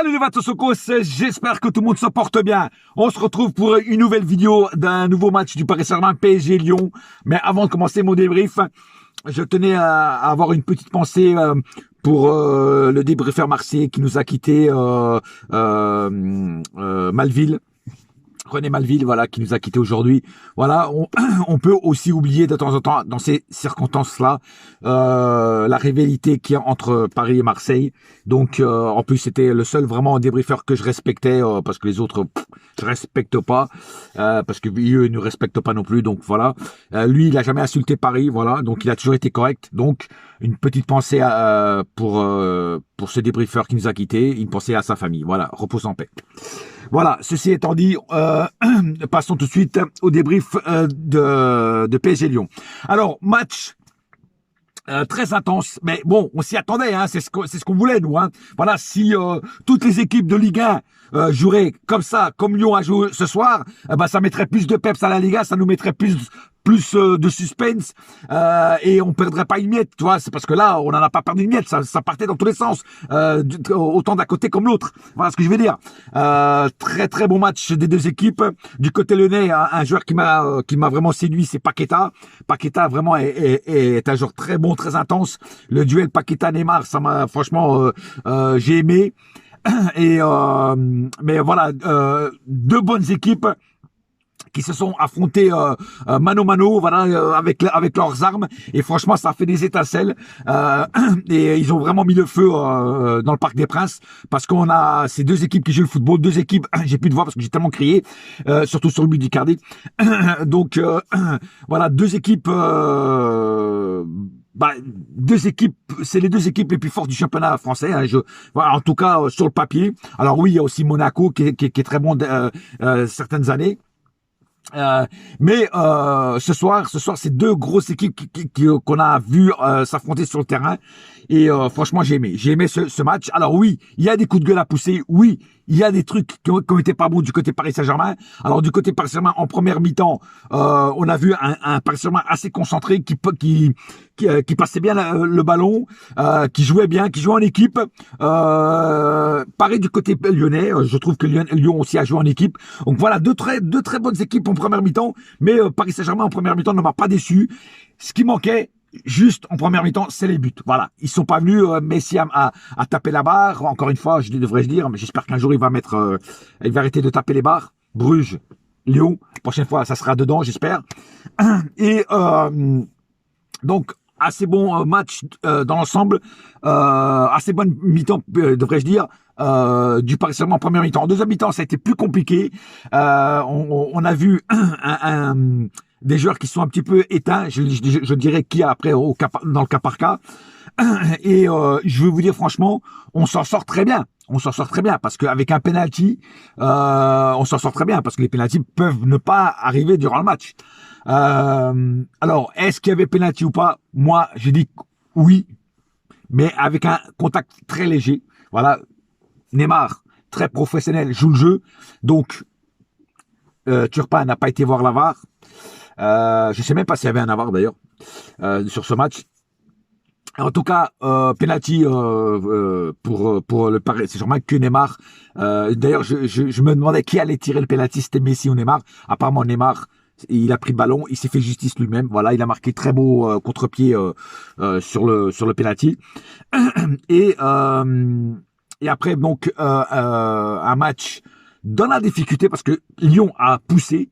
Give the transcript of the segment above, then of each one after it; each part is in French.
Salut les Vatosokos, j'espère que tout le monde se porte bien. On se retrouve pour une nouvelle vidéo d'un nouveau match du Paris Saint-Germain PSG Lyon. Mais avant de commencer mon débrief, je tenais à avoir une petite pensée pour le débriefeur marseillais qui nous a quitté, Malville. René Malville, voilà, qui nous a quittés aujourd'hui. Voilà, on peut aussi oublier de temps en temps, dans ces circonstances-là, la rivalité qu'il y a entre Paris et Marseille. Donc, en plus, c'était le seul vraiment débriefeur que je respectais, parce que les autres, je respecte pas, parce que eux ne respectent pas non plus. Donc voilà, lui, il a jamais insulté Paris, voilà. Donc, il a toujours été correct. Donc, une petite pensée pour ce débriefeur qui nous a quittés, une pensée à sa famille. Voilà, repose en paix. Voilà, ceci étant dit, passons tout de suite au débrief de PSG Lyon. Alors, match très intense, mais bon, on s'y attendait, hein, c'est ce qu'on voulait, nous. Hein. Voilà, si toutes les équipes de Ligue 1 joueraient comme ça, comme Lyon a joué ce soir, ça mettrait plus de peps à la Liga, ça nous mettrait plus de suspense, et on perdrait pas une miette, tu vois. C'est parce que là, on n'en a pas perdu une miette, ça partait dans tous les sens, autant d'un côté comme l'autre. Voilà ce que je veux dire. Très très bon match des deux équipes. Du côté lyonnais, un joueur qui m'a vraiment séduit, c'est Paqueta. Paqueta vraiment est un joueur très bon, très intense. Le duel Paqueta-Neymar, ça m'a franchement, j'ai aimé. Et mais voilà, deux bonnes équipes qui se sont affrontés mano mano, voilà, avec leurs armes, et franchement ça a fait des étincelles, et ils ont vraiment mis le feu dans le Parc des Princes, parce qu'on a ces deux équipes qui jouent le football, deux équipes, j'ai plus de voix parce que j'ai tellement crié, surtout sur le but d'Icardi. Donc voilà, deux équipes, c'est les deux équipes les plus fortes du championnat français, hein, voilà, en tout cas sur le papier. Alors oui, il y a aussi Monaco qui est très bon certaines années. Mais ce soir, c'est deux grosses équipes qu'on a vu s'affronter sur le terrain, et franchement j'ai aimé ce match. Alors oui, il y a des coups de gueule à pousser, oui, il y a des trucs qui ont été pas bons du côté Paris Saint-Germain. Alors du côté Paris Saint-Germain, en première mi-temps, on a vu un Paris Saint-Germain assez concentré, qui passait bien le ballon, qui jouait bien, qui jouait en équipe. Pareil du côté lyonnais, je trouve que Lyon aussi a joué en équipe. Donc voilà, deux très bonnes équipes en première mi-temps, mais Paris Saint-Germain en première mi-temps ne m'a pas déçu. Ce qui manquait juste en première mi-temps, c'est les buts. Voilà, ils sont pas venus Messi à taper la barre. Encore une fois, devrais-je dire, mais j'espère qu'un jour il va arrêter de taper les barres. Bruges, Lyon, prochaine fois ça sera dedans, j'espère. Et donc assez bon match dans l'ensemble, assez bonne mi-temps, devrais-je dire, du Paris Saint-Germain en première mi-temps. En deuxième mi-temps, ça a été plus compliqué. On a vu des joueurs qui sont un petit peu éteints, je dirais qui après dans le cas par cas. Et je veux vous dire franchement, on s'en sort très bien. On s'en sort très bien parce qu'avec un penalty, on s'en sort très bien parce que les penaltys peuvent ne pas arriver durant le match. Alors, est-ce qu'il y avait penalty ou pas? Moi, j'ai dit oui, mais avec un contact très léger. Voilà, Neymar, très professionnel, joue le jeu. Donc, Turpin n'a pas été voir la VAR. Je sais même pas s'il y avait un VAR d'ailleurs sur ce match. En tout cas, penalty pour le Paris Saint-Germain que Neymar. D'ailleurs, je me demandais qui allait tirer le penalty, c'était Messi ou Neymar. Apparemment Neymar, il a pris le ballon, il s'est fait justice lui-même. Voilà, il a marqué très beau contre-pied sur le penalty. Et après donc un match dans la difficulté parce que Lyon a poussé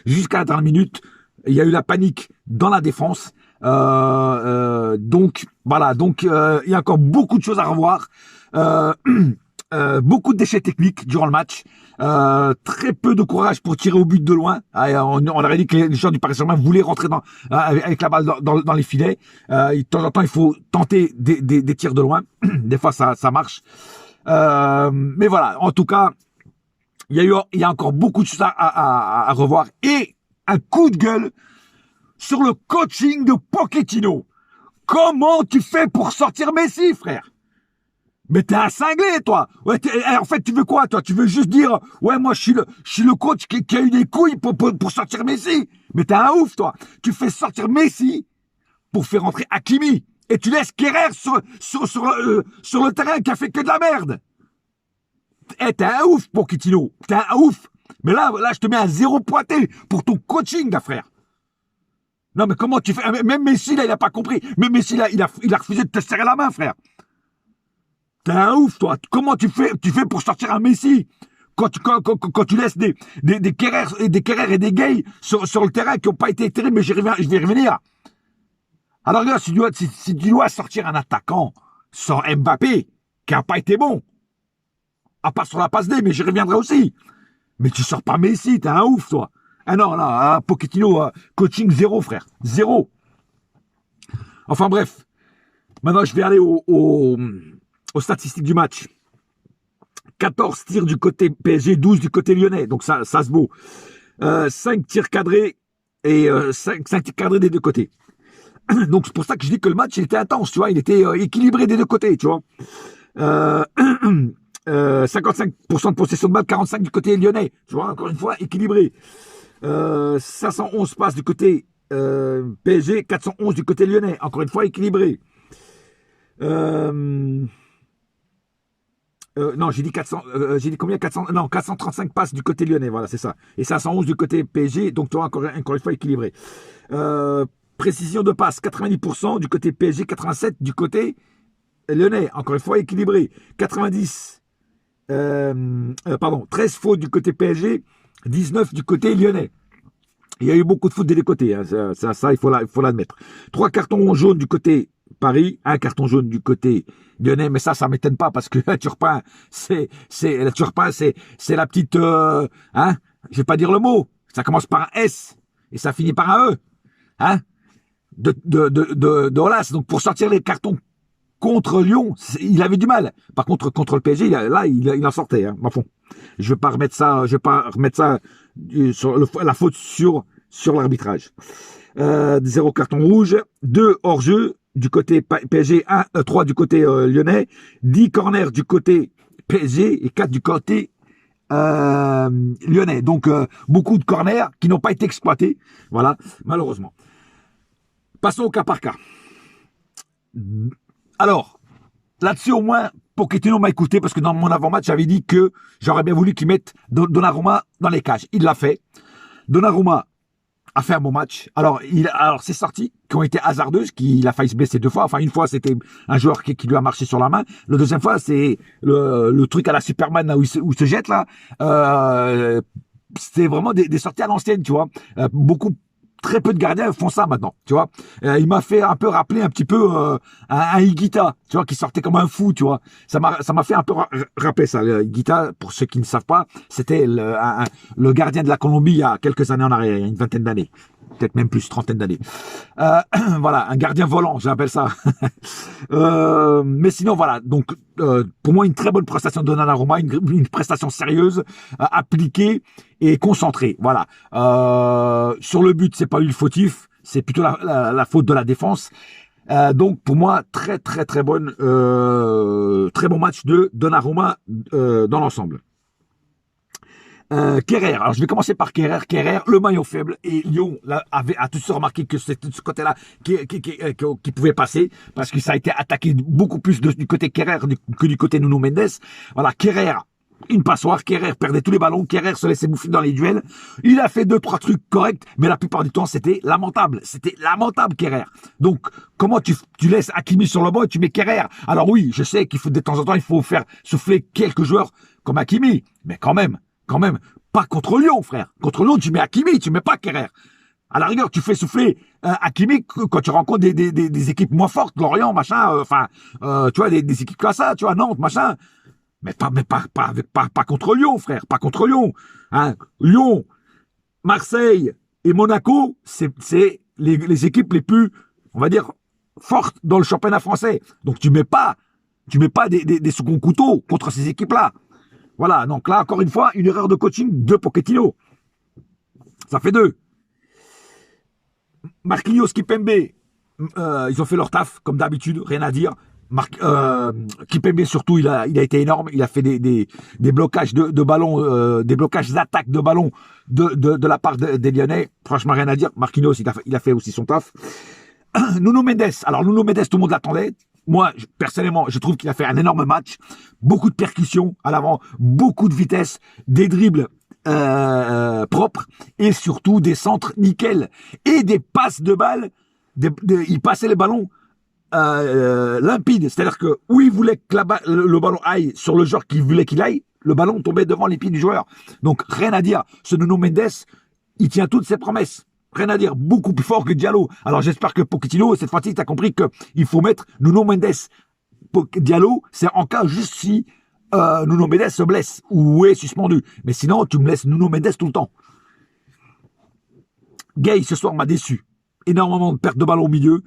jusqu'à la dernière minute. Il y a eu la panique dans la défense. Donc voilà, il y a encore beaucoup de choses à revoir. Beaucoup de déchets techniques durant le match. Très peu de courage pour tirer au but de loin. On aurait dit que les joueurs du Paris Saint-Germain voulaient rentrer avec la balle dans les filets. De temps en temps, il faut tenter des tirs de loin. Des fois, ça marche. Mais voilà, en tout cas, il y a encore beaucoup de choses à revoir. Et un coup de gueule sur le coaching de Pochettino. Comment tu fais pour sortir Messi, frère? Mais t'es un cinglé, toi. Ouais, en fait, tu veux quoi, toi? Tu veux juste dire, ouais, moi, je suis le coach qui a eu des couilles pour sortir Messi. Mais t'es un ouf, toi. Tu fais sortir Messi pour faire rentrer Hakimi. Et tu laisses Kerrer sur le terrain qui a fait que de la merde. Eh, t'es un ouf, Pochettino. T'es un ouf. Mais là, je te mets un 0 pointé pour ton coaching, là, frère. Non, mais comment tu fais? Même Messi, là, il a pas compris. Même Messi, là, il a refusé de te serrer la main, frère. T'es un ouf, toi. Comment tu fais pour sortir un Messi quand tu laisses des Kerrer et des Gay sur le terrain qui n'ont pas été terribles, mais je vais y revenir. Alors, regarde, si tu dois sortir un attaquant sans Mbappé, qui n'a pas été bon, à part sur la passe D, mais j'y reviendrai aussi. Mais tu sors pas Messi, t'es un ouf, toi. Ah non, là, Pochettino, coaching 0, frère. 0. Enfin bref. Maintenant, je vais aller aux statistiques du match. 14 tirs du côté PSG, 12 du côté lyonnais. Donc ça se vaut. 5 tirs cadrés et 5 tirs cadrés des deux côtés. Donc c'est pour ça que je dis que le match il était intense, tu vois. Il était équilibré des deux côtés, tu vois. 55% de possession de balle, 45% du côté lyonnais. Tu vois, encore une fois, équilibré. 511 passes du côté PSG, 411 du côté lyonnais. Encore une fois, équilibré. Non, j'ai dit 400, j'ai dit combien? 400, non, 435 passes du côté lyonnais, voilà, c'est ça. Et 511 du côté PSG, donc tu vois, encore une fois équilibré. Précision de passe, 90% du côté PSG, 87 du côté lyonnais, encore une fois équilibré. 90, 13 fautes du côté PSG, 19 du côté lyonnais. Il y a eu beaucoup de fautes des deux côtés, hein, ça il faut l'admettre. 3 cartons jaunes du côté Paris, 1 carton jaune du côté lyonnais, mais ça m'étonne pas parce que Turpin, c'est la petite, hein, je vais pas dire le mot, ça commence par un S et ça finit par un E, hein, de Olas. Donc pour sortir les cartons contre Lyon, il avait du mal. Par contre, contre le PSG, il en sortait. Hein, fond. Je vais pas remettre ça sur la faute sur l'arbitrage. 0 carton rouge, 2 hors-jeu du côté PSG, 3 du côté lyonnais, 10 corners du côté PSG et 4 du côté lyonnais. Donc, beaucoup de corners qui n'ont pas été exploités. Voilà, malheureusement. Passons au cas par cas. Alors, là-dessus, au moins, Pochettino m'a écouté parce que dans mon avant-match, j'avais dit que j'aurais bien voulu qu'il mette Donnarumma dans les cages. Il l'a fait. Donnarumma a fait un bon match. Alors c'est sorties qui ont été hasardeuses, qu'il a failli se blesser 2 fois. Enfin, une fois, c'était un joueur qui lui a marché sur la main. La deuxième fois, c'est le truc à la Superman là, où il se jette là. C'était vraiment des sorties à l'ancienne, tu vois. Très peu de gardiens font ça maintenant, tu vois. Il m'a fait un peu rappeler un petit peu un Higuita, tu vois, qui sortait comme un fou, tu vois. Ça m'a fait un peu rappeler ça. Higuita, pour ceux qui ne savent pas, c'était le gardien de la Colombie il y a quelques années en arrière, il y a une vingtaine d'années. Peut-être même plus, trentaine d'années. Voilà, un gardien volant, j'appelle ça. Mais sinon, voilà. Donc, pour moi, une très bonne prestation de Donnarumma, une prestation sérieuse, appliquée et concentrée. Voilà. Sur le but, c'est pas lui le fautif, c'est plutôt la faute de la défense. Donc, pour moi, très bon match de Donnarumma dans l'ensemble. Kerrer, alors je vais commencer par Kerrer, le maillot faible, et Lyon a tous remarqué que c'était de ce côté-là qui pouvait passer, parce que ça a été attaqué beaucoup plus du côté Kerrer que du côté Nuno Mendes. Voilà, Kerrer, une passoire, Kerrer perdait tous les ballons, Kerrer se laissait bouffer dans les duels. Il a fait 2-3 trucs corrects, mais la plupart du temps c'était lamentable Kerrer. Donc comment tu laisses Hakimi sur le banc et tu mets Kerrer? Alors oui, je sais qu'il faut de temps en temps il faut faire souffler quelques joueurs comme Hakimi, mais quand même, pas contre Lyon, frère. Contre Lyon, tu mets Hakimi, tu mets pas Kerrer. À la rigueur, tu fais souffler Hakimi quand tu rencontres des équipes moins fortes, Lorient, machin, tu vois, des équipes comme ça, tu vois, Nantes, machin. Mais pas contre Lyon, frère, pas contre Lyon. Hein. Lyon, Marseille et Monaco, c'est les équipes les plus, on va dire, fortes dans le championnat français. Donc tu mets pas des seconds couteaux contre ces équipes-là. Voilà, donc là, encore une fois, une erreur de coaching de Pochettino. Ça fait 2. Marquinhos, Kimpembe, ils ont fait leur taf, comme d'habitude, rien à dire. Kimpembe, surtout, il a été énorme. Il a fait des blocages de ballon, des blocages d'attaque de ballon de la part des Lyonnais. Franchement, rien à dire. Marquinhos, il a fait aussi son taf. Nuno Mendes. Alors, Nuno Mendes, tout le monde l'attendait. Moi, personnellement, je trouve qu'il a fait un énorme match. Beaucoup de percussions à l'avant, beaucoup de vitesse, des dribbles propres et surtout des centres nickel et des passes de balles. Il passait les ballons limpides. C'est-à-dire que où il voulait que le ballon aille sur le joueur qu'il voulait qu'il aille, le ballon tombait devant les pieds du joueur. Donc, rien à dire. Ce Nuno Mendes, il tient toutes ses promesses. Rien à dire, beaucoup plus fort que Diallo. Alors j'espère que Pochettino, cette fois-ci, tu as compris qu'il faut mettre Nuno Mendes. Diallo, c'est en cas juste si Nuno Mendes se blesse ou est suspendu. Mais sinon, tu me laisses Nuno Mendes tout le temps. Gay, ce soir, m'a déçu. Énormément de pertes de ballon au milieu.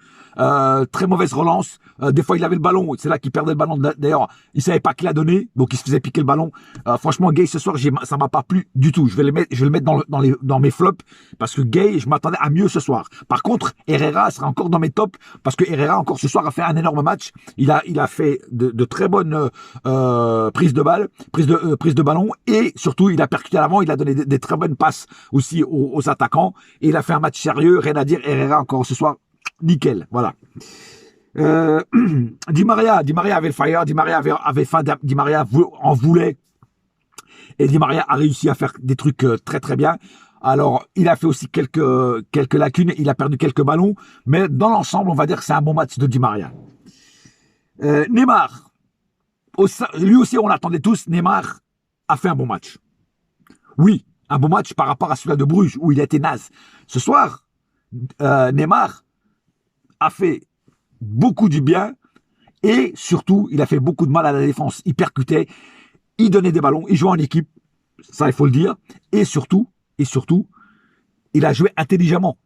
Très mauvaise relance. Des fois, il avait le ballon. C'est là qu'il perdait le ballon. D'ailleurs, il savait pas qui l'a donné. Donc, il se faisait piquer le ballon. Franchement, Gay, ce soir, ça m'a pas plu du tout. Je vais le mettre dans mes flops. Parce que Gay, je m'attendais à mieux ce soir. Par contre, Herrera sera encore dans mes tops. Parce que Herrera, encore ce soir, a fait un énorme match. Il a fait de très bonnes prises de ballon. Et surtout, il a percuté à l'avant. Il a donné des très bonnes passes aussi aux attaquants. Et il a fait un match sérieux. Rien à dire. Herrera, encore ce soir, nickel. Voilà. Di Maria avait le fire, Di Maria avait faim, Di Maria en voulait, et Di Maria a réussi à faire des trucs très très bien. Alors, il a fait aussi quelques lacunes, il a perdu quelques ballons, mais dans l'ensemble, on va dire que c'est un bon match de Di Maria. Neymar, lui aussi, on l'attendait tous, Neymar a fait un bon match. Oui, un bon match par rapport à celui de Bruges, où il a été naze. Ce soir, Neymar a fait beaucoup du bien et surtout, il a fait beaucoup de mal à la défense. Il percutait, il donnait des ballons, il jouait en équipe, ça il faut le dire, et surtout, il a joué intelligemment.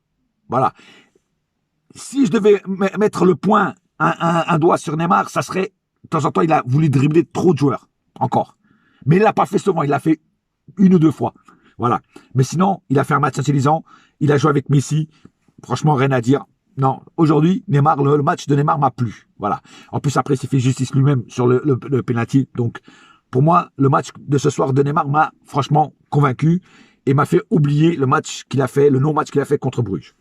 Voilà. Si je devais mettre le point, un doigt sur Neymar, ça serait, de temps en temps, il a voulu dribbler trop de joueurs, encore. Mais il l'a pas fait souvent, il l'a fait une ou deux fois. Voilà. Mais sinon, il a fait un match intelligent, il a joué avec Messi, franchement, rien à dire. Non, aujourd'hui, Neymar, le match de Neymar m'a plu. Voilà. En plus, après, il s'est fait justice lui-même sur le penalty. Donc, pour moi, le match de ce soir de Neymar m'a franchement convaincu et m'a fait oublier le match qu'il a fait, le non-match qu'il a fait contre Bruges.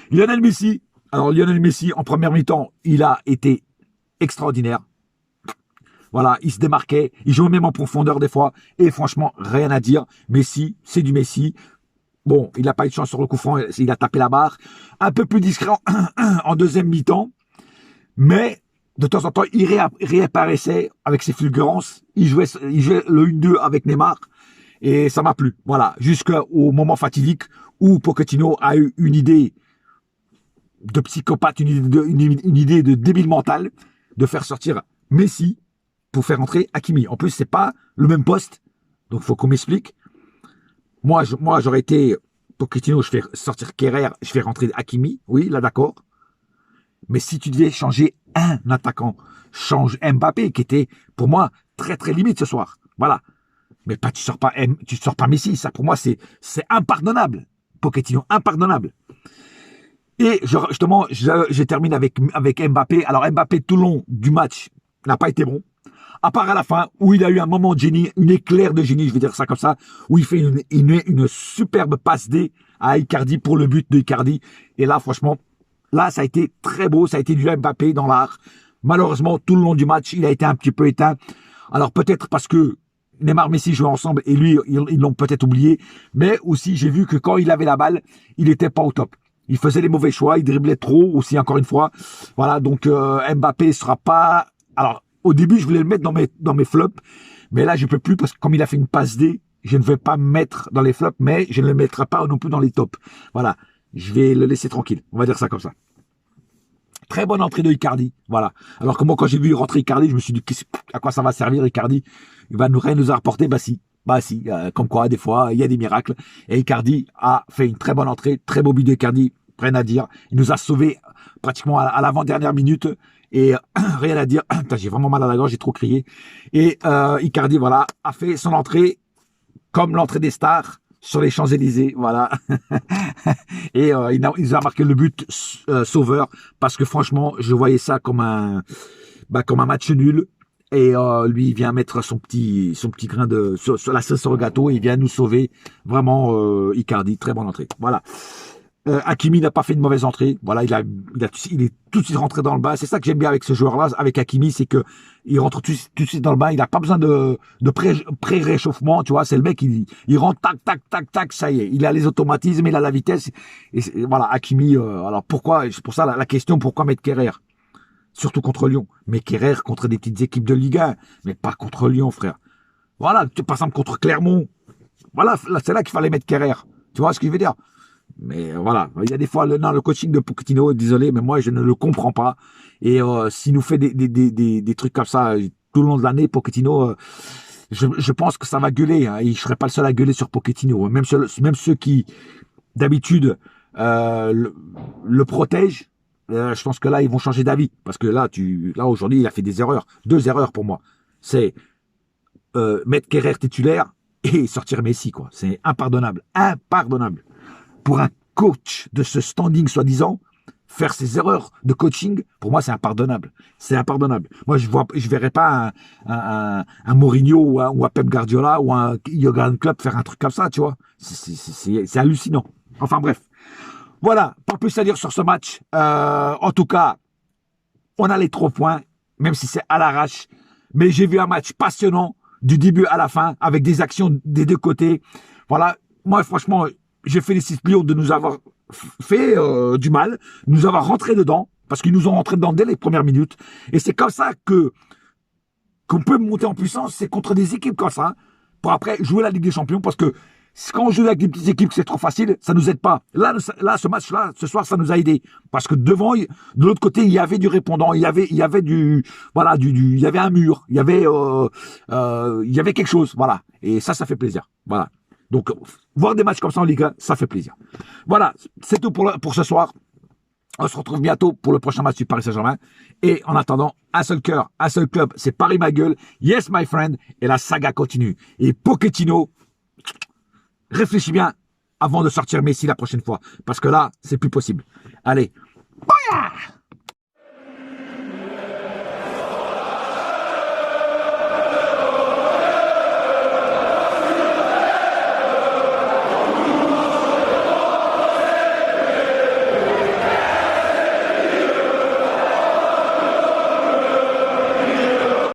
Lionel Messi. Alors, Lionel Messi, en première mi-temps, il a été extraordinaire. Voilà, il se démarquait, il jouait même en profondeur des fois. Et franchement, rien à dire. Messi, c'est du Messi. Bon, il n'a pas eu de chance sur le coup franc, il a tapé la barre. Un peu plus discret en deuxième mi-temps. Mais, de temps en temps, il réapparaissait avec ses fulgurances. Il jouait le 1-2 avec Neymar. Et ça m'a plu. Voilà, jusqu'au moment fatidique où Pochettino a eu une idée de psychopathe, une idée de débile mental, de faire sortir Messi pour faire entrer Hakimi. En plus, c'est pas le même poste. Donc, il faut qu'on m'explique. Moi, j'aurais été Pochettino, je fais sortir Kerrer, je fais rentrer Hakimi. Oui, là, d'accord. Mais si tu devais changer un attaquant, change Mbappé, qui était, pour moi, très, très limite ce soir. Voilà. Mais pas, tu sors pas Messi. Ça, pour moi, c'est impardonnable. Pochettino, impardonnable. Et justement, je termine avec Mbappé. Alors, Mbappé, tout le long du match, n'a pas été bon. À part à la fin, où il a eu un moment de génie, une éclair de génie, je vais dire ça comme ça, où il fait une superbe passe D à Icardi pour le but de Icardi. Et là, franchement, là, ça a été très beau, ça a été du Mbappé dans l'art. Malheureusement, tout le long du match, il a été un petit peu éteint. Alors peut-être parce que Neymar et Messi jouaient ensemble et lui, ils l'ont peut-être oublié. Mais aussi, j'ai vu que quand il avait la balle, il n'était pas au top. Il faisait les mauvais choix, il driblait trop aussi, encore une fois. Voilà, donc Mbappé sera pas... Alors, au début, je voulais le mettre dans mes flops, mais là, je peux plus parce que comme il a fait une passe D, je ne vais pas me mettre dans les flops, mais je ne le mettrai pas non plus dans les tops. Voilà, je vais le laisser tranquille. On va dire ça comme ça. Très bonne entrée de Icardi, voilà. Alors que moi, quand j'ai vu rentrer Icardi, je me suis dit, à quoi ça va servir Icardi? Il va rien nous apporter? Bah si, comme quoi, des fois, il y a des miracles. Et Icardi a fait une très bonne entrée, très beau but d'Icardi, rien à dire. Il nous a sauvés pratiquement à l'avant-dernière minute. Et rien à dire, j'ai vraiment mal à la gorge, j'ai trop crié. Et Icardi, voilà, a fait son entrée comme l'entrée des stars sur les Champs-Élysées, voilà. Et il nous a marqué le but sauveur parce que franchement, je voyais ça comme un match nul. Et lui, il vient mettre son petit grain sur la sauce sur le gâteau et il vient nous sauver. Vraiment, Icardi, très bonne entrée. Voilà. Hakimi n'a pas fait une mauvaise entrée. Voilà, il est tout de suite rentré dans le bain. C'est ça que j'aime bien avec ce joueur-là, avec Hakimi, c'est que il rentre tout de suite dans le bain. Il n'a pas besoin de pré-réchauffement. Tu vois, c'est le mec, il rentre, tac, tac, tac, tac, ça y est. Il a les automatismes, il a la vitesse. Et voilà, Hakimi. Alors pourquoi? C'est pour ça la question, pourquoi mettre Kerrer? Surtout contre Lyon. Mais Kerrer contre des petites équipes de Ligue 1, mais pas contre Lyon, frère. Voilà, par exemple contre Clermont. Voilà, c'est là qu'il fallait mettre Kerrer. Tu vois ce que je veux dire? Mais voilà, il y a des fois, le coaching de Pochettino, désolé, mais moi, je ne le comprends pas. Et s'il nous fait des trucs comme ça tout le long de l'année, Pochettino, je pense que ça va gueuler. Hein, et je ne serai pas le seul à gueuler sur Pochettino. Même ceux qui, d'habitude, le protègent, je pense que là, ils vont changer d'avis. Parce que là aujourd'hui, il a fait des erreurs. 2 erreurs pour moi. C'est mettre Kerrer titulaire et sortir Messi, quoi. C'est impardonnable. Impardonnable. Pour un coach de ce standing, soi-disant, faire ces erreurs de coaching, pour moi, c'est impardonnable. C'est impardonnable. Moi, je verrais pas un Mourinho ou un Pep Guardiola ou un Jürgen Klopp faire un truc comme ça, tu vois. C'est hallucinant. Enfin, bref. Voilà. Pas plus à dire sur ce match. En tout cas, on a les 3 points, même si c'est à l'arrache. Mais j'ai vu un match passionnant du début à la fin, avec des actions des 2 côtés. Voilà. Moi, franchement, je félicite Lyon de nous avoir fait du mal, nous avoir rentré dedans, parce qu'ils nous ont rentré dedans dès les premières minutes. Et c'est comme ça qu'on peut monter en puissance, c'est contre des équipes comme ça, pour après jouer la Ligue des Champions, parce que quand on joue avec des petites équipes, c'est trop facile, ça nous aide pas. Là, ce match-là, ce soir, ça nous a aidé, parce que devant, de l'autre côté, il y avait du répondant, il y avait il y avait un mur, il y avait quelque chose, voilà. Et ça fait plaisir, voilà. Donc, voir des matchs comme ça en Ligue 1, ça fait plaisir. Voilà, c'est tout pour ce soir. On se retrouve bientôt pour le prochain match du Paris Saint-Germain. Et en attendant, un seul cœur, un seul club, c'est Paris ma gueule. Yes, my friend. Et la saga continue. Et Pochettino, réfléchis bien avant de sortir Messi la prochaine fois. Parce que là, c'est plus possible. Allez. Bouya!